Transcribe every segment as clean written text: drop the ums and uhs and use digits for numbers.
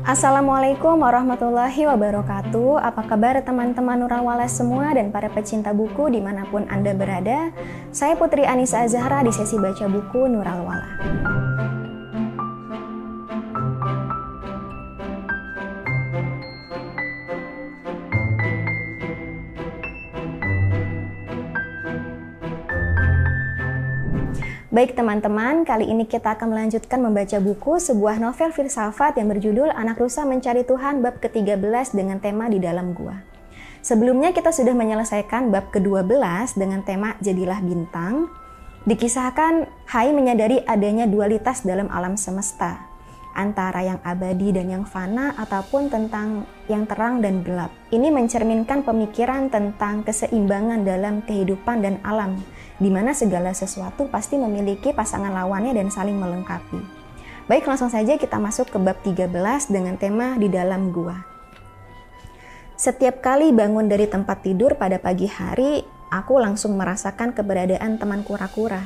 Assalamualaikum warahmatullahi wabarakatuh. Apa kabar teman-teman Nurawala semua dan para pecinta buku dimanapun Anda berada? Saya Putri Anissa Azahra di sesi baca buku Nurawala. Baik teman-teman, kali ini kita akan melanjutkan membaca buku sebuah novel filsafat yang berjudul Anak Rusa Mencari Tuhan bab ke-13 dengan tema Di Dalam Gua. Sebelumnya kita sudah menyelesaikan bab ke-12 dengan tema Jadilah Bintang. Dikisahkan Hai menyadari adanya dualitas dalam alam semesta, antara yang abadi dan yang fana ataupun tentang yang terang dan gelap. Ini mencerminkan pemikiran tentang keseimbangan dalam kehidupan dan alam, di mana segala sesuatu pasti memiliki pasangan lawannya dan saling melengkapi. Baik, langsung saja kita masuk ke bab 13 dengan tema Di Dalam Gua. Setiap kali bangun dari tempat tidur pada pagi hari, aku langsung merasakan keberadaan teman kura-kura.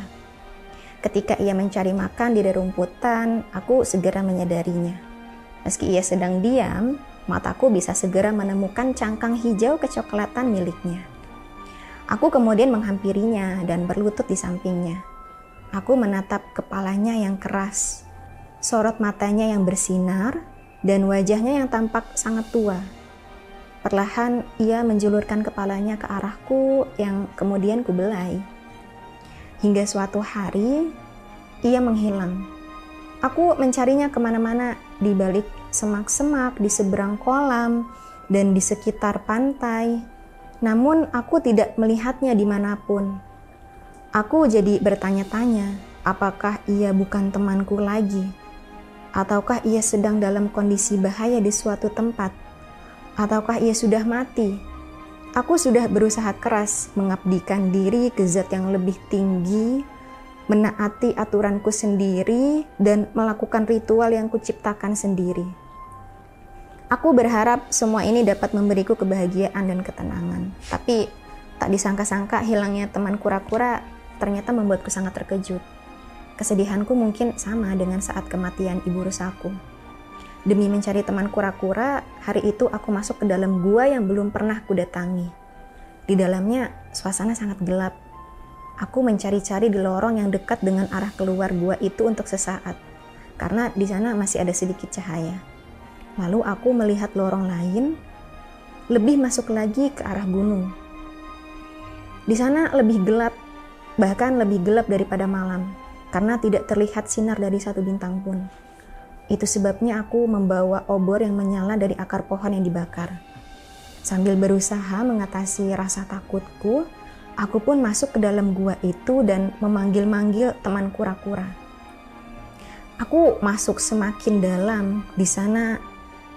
Ketika ia mencari makan di rerumputan, aku segera menyadarinya. Meski ia sedang diam, mataku bisa segera menemukan cangkang hijau kecoklatan miliknya. Aku kemudian menghampirinya dan berlutut di sampingnya. Aku menatap kepalanya yang keras, sorot matanya yang bersinar, dan wajahnya yang tampak sangat tua. Perlahan ia menjulurkan kepalanya ke arahku yang kemudian kubelai. Hingga suatu hari, ia menghilang. Aku mencarinya kemana-mana, di balik semak-semak, di seberang kolam, dan di sekitar pantai. Namun aku tidak melihatnya dimanapun. Aku jadi bertanya-tanya, apakah ia bukan temanku lagi? Ataukah ia sedang dalam kondisi bahaya di suatu tempat? Ataukah ia sudah mati? Aku sudah berusaha keras mengabdikan diri ke zat yang lebih tinggi, menaati aturanku sendiri, dan melakukan ritual yang kuciptakan sendiri. Aku berharap semua ini dapat memberiku kebahagiaan dan ketenangan. Tapi tak disangka-sangka hilangnya teman kura-kura ternyata membuatku sangat terkejut. Kesedihanku mungkin sama dengan saat kematian ibu rusaku. Demi mencari teman kura-kura, hari itu aku masuk ke dalam gua yang belum pernah kudatangi. Di dalamnya suasana sangat gelap. Aku mencari-cari di lorong yang dekat dengan arah keluar gua itu untuk sesaat, karena di sana masih ada sedikit cahaya. Lalu aku melihat lorong lain, lebih masuk lagi ke arah gunung. Di sana lebih gelap, bahkan lebih gelap daripada malam, karena tidak terlihat sinar dari satu bintang pun. Itu sebabnya aku membawa obor yang menyala dari akar pohon yang dibakar. Sambil berusaha mengatasi rasa takutku, aku pun masuk ke dalam gua itu dan memanggil-manggil teman kura-kura. Aku masuk semakin dalam.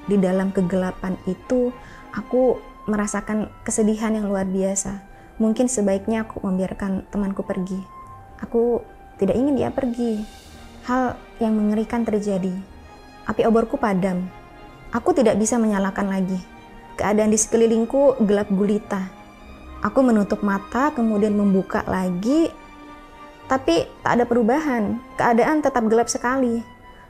Di dalam kegelapan itu, aku merasakan kesedihan yang luar biasa. Mungkin sebaiknya aku membiarkan temanku pergi. Aku tidak ingin dia pergi. Hal yang mengerikan terjadi. Api oborku padam. Aku tidak bisa menyalakan lagi. Keadaan di sekelilingku gelap gulita. Aku menutup mata, kemudian membuka lagi. Tapi tak ada perubahan. Keadaan tetap gelap sekali.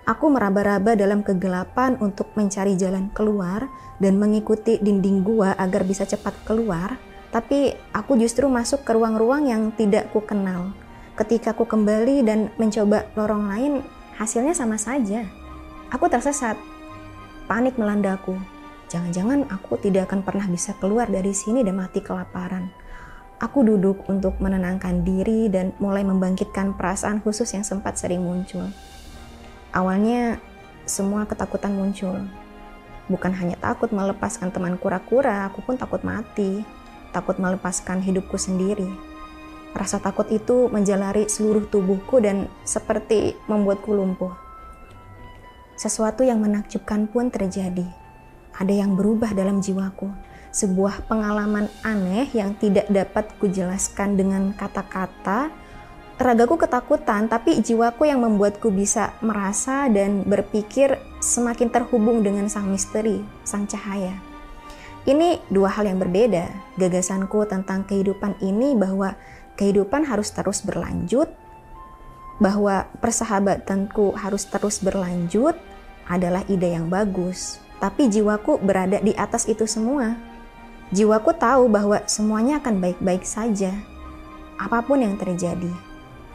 Aku meraba-raba dalam kegelapan untuk mencari jalan keluar dan mengikuti dinding gua agar bisa cepat keluar, tapi aku justru masuk ke ruang-ruang yang tidak ku kenal. Ketika ku kembali dan mencoba lorong lain, hasilnya sama saja. Aku tersesat. Panik melandaku. Jangan-jangan aku tidak akan pernah bisa keluar dari sini dan mati kelaparan. Aku duduk untuk menenangkan diri dan mulai membangkitkan perasaan khusus yang sempat sering muncul. Awalnya semua ketakutan muncul. Bukan hanya takut melepaskan teman kura-kura, aku pun takut mati. Takut melepaskan hidupku sendiri. Rasa takut itu menjalari seluruh tubuhku dan seperti membuatku lumpuh. Sesuatu yang menakjubkan pun terjadi. Ada yang berubah dalam jiwaku. Sebuah pengalaman aneh yang tidak dapat kujelaskan dengan kata-kata. Ragaku ketakutan, tapi jiwaku yang membuatku bisa merasa dan berpikir semakin terhubung dengan sang misteri, sang cahaya. Ini dua hal yang berbeda. Gagasanku tentang kehidupan ini bahwa kehidupan harus terus berlanjut, bahwa persahabatanku harus terus berlanjut adalah ide yang bagus. tapi jiwaku berada di atas itu semua. Jiwaku tahu bahwa semuanya akan baik-baik saja, apapun yang terjadi.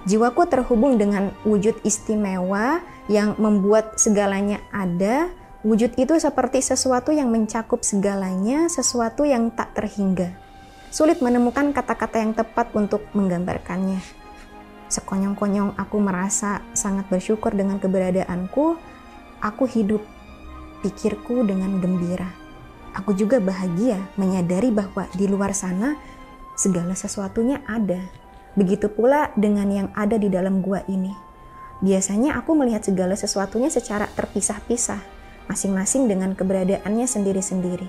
Jiwaku terhubung dengan wujud istimewa yang membuat segalanya ada. Wujud itu seperti sesuatu yang mencakup segalanya, sesuatu yang tak terhingga. Sulit menemukan kata-kata yang tepat untuk menggambarkannya. Sekonyong-konyong aku merasa sangat bersyukur dengan keberadaanku. Aku hidup, pikirku dengan gembira. Aku juga bahagia menyadari bahwa di luar sana segala sesuatunya ada. Begitu pula dengan yang ada di dalam gua ini. Biasanya aku melihat segala sesuatunya secara terpisah-pisah, masing-masing dengan keberadaannya sendiri-sendiri.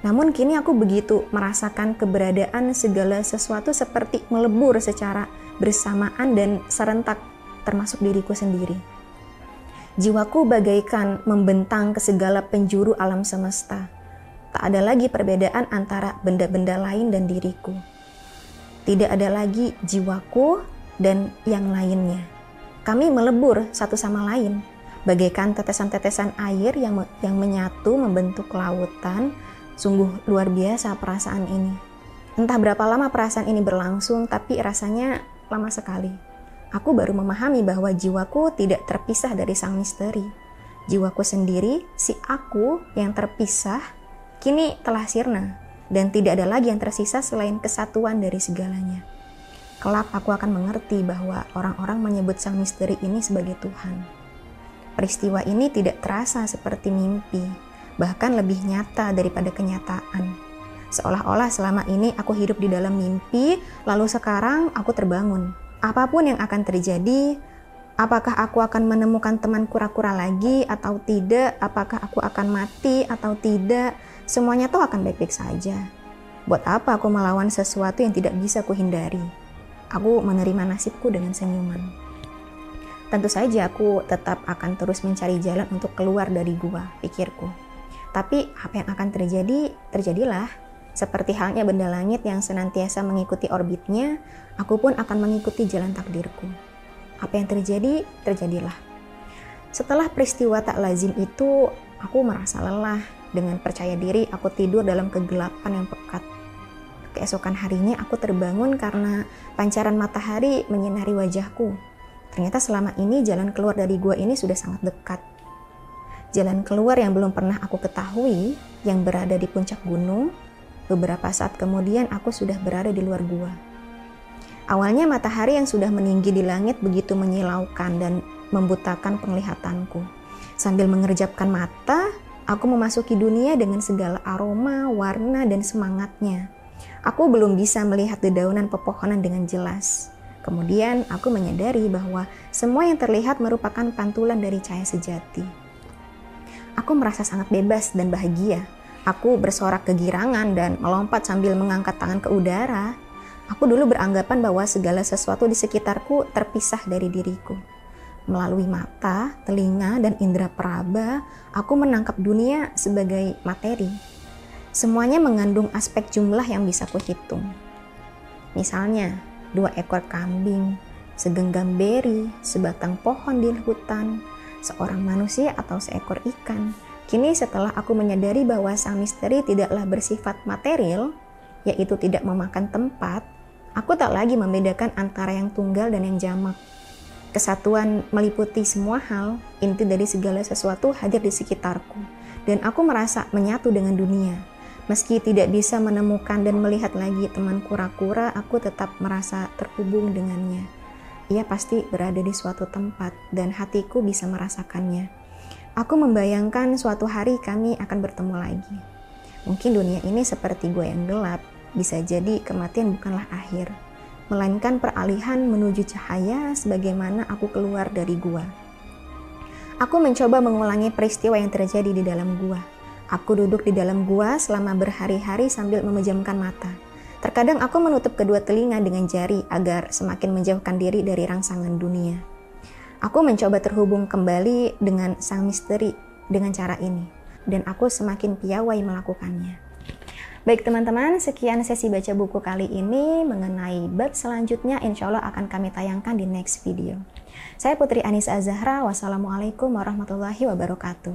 Namun kini aku begitu merasakan keberadaan segala sesuatu seperti melebur secara bersamaan dan serentak, termasuk diriku sendiri. Jiwaku bagaikan membentang ke segala penjuru alam semesta. Tak ada lagi perbedaan antara benda-benda lain dan diriku. Tidak ada lagi jiwaku dan yang lainnya. Kami melebur satu sama lain, bagaikan tetesan-tetesan air yang menyatu membentuk lautan. Sungguh luar biasa perasaan ini. Entah berapa lama perasaan ini berlangsung, tapi rasanya lama sekali. Aku baru memahami bahwa jiwaku tidak terpisah dari sang misteri. Jiwaku sendiri, si aku yang terpisah, kini telah sirna. Dan tidak ada lagi yang tersisa selain kesatuan dari segalanya. Kelak aku akan mengerti bahwa orang-orang menyebut sang misteri ini sebagai Tuhan. Peristiwa ini tidak terasa seperti mimpi, bahkan lebih nyata daripada kenyataan. Seolah-olah selama ini aku hidup di dalam mimpi, lalu sekarang aku terbangun. Apapun yang akan terjadi, apakah aku akan menemukan teman kura-kura lagi atau tidak, apakah aku akan mati atau tidak, semuanya tuh akan baik-baik saja. Buat apa aku melawan sesuatu yang tidak bisa kuhindari? Aku menerima nasibku dengan senyuman. Tentu saja aku tetap akan terus mencari jalan untuk keluar dari gua, pikirku. Tapi apa yang akan terjadi, terjadilah. Seperti halnya benda langit yang senantiasa mengikuti orbitnya, aku pun akan mengikuti jalan takdirku. Apa yang terjadi, terjadilah. Setelah peristiwa tak lazim itu, aku merasa lelah. Dengan percaya diri, aku tidur dalam kegelapan yang pekat. Keesokan harinya, aku terbangun karena pancaran matahari menyinari wajahku. Ternyata selama ini jalan keluar dari gua ini sudah sangat dekat. Jalan keluar yang belum pernah aku ketahui, yang berada di puncak gunung. Beberapa saat kemudian, aku sudah berada di luar gua. Awalnya matahari yang sudah meninggi di langit begitu menyilaukan dan membutakan penglihatanku. Sambil mengerjapkan mata, aku memasuki dunia dengan segala aroma, warna, dan semangatnya. Aku belum bisa melihat dedaunan pepohonan dengan jelas. Kemudian aku menyadari bahwa semua yang terlihat merupakan pantulan dari cahaya sejati. Aku merasa sangat bebas dan bahagia. Aku bersorak kegirangan dan melompat sambil mengangkat tangan ke udara. Aku dulu beranggapan bahwa segala sesuatu di sekitarku terpisah dari diriku. Melalui mata, telinga, dan indera peraba, aku menangkap dunia sebagai materi. Semuanya mengandung aspek jumlah yang bisa kuhitung. Misalnya, 2 ekor kambing, segenggam beri, sebatang pohon di hutan, seorang manusia atau seekor ikan. Kini setelah aku menyadari bahwa sang misteri tidaklah bersifat material, yaitu tidak memakan tempat, aku tak lagi membedakan antara yang tunggal dan yang jamak. Kesatuan meliputi semua hal, inti dari segala sesuatu hadir di sekitarku, dan aku merasa menyatu dengan dunia. Meski tidak bisa menemukan dan melihat lagi teman kura-kura, aku tetap merasa terhubung dengannya. Ia pasti berada di suatu tempat, dan hatiku bisa merasakannya. Aku membayangkan suatu hari kami akan bertemu lagi. Mungkin dunia ini seperti gua yang gelap, bisa jadi kematian bukanlah akhir, melainkan peralihan menuju cahaya sebagaimana aku keluar dari gua. Aku mencoba mengulangi peristiwa yang terjadi di dalam gua. Aku duduk di dalam gua selama berhari-hari sambil memejamkan mata. Terkadang aku menutup kedua telinga dengan jari agar semakin menjauhkan diri dari rangsangan dunia. Aku mencoba terhubung kembali dengan sang misteri dengan cara ini, dan aku semakin piawai melakukannya. Baik teman-teman, sekian sesi baca buku kali ini. Mengenai bab selanjutnya insya Allah akan kami tayangkan di next video. Saya Putri Anisa Azahra, wassalamualaikum warahmatullahi wabarakatuh.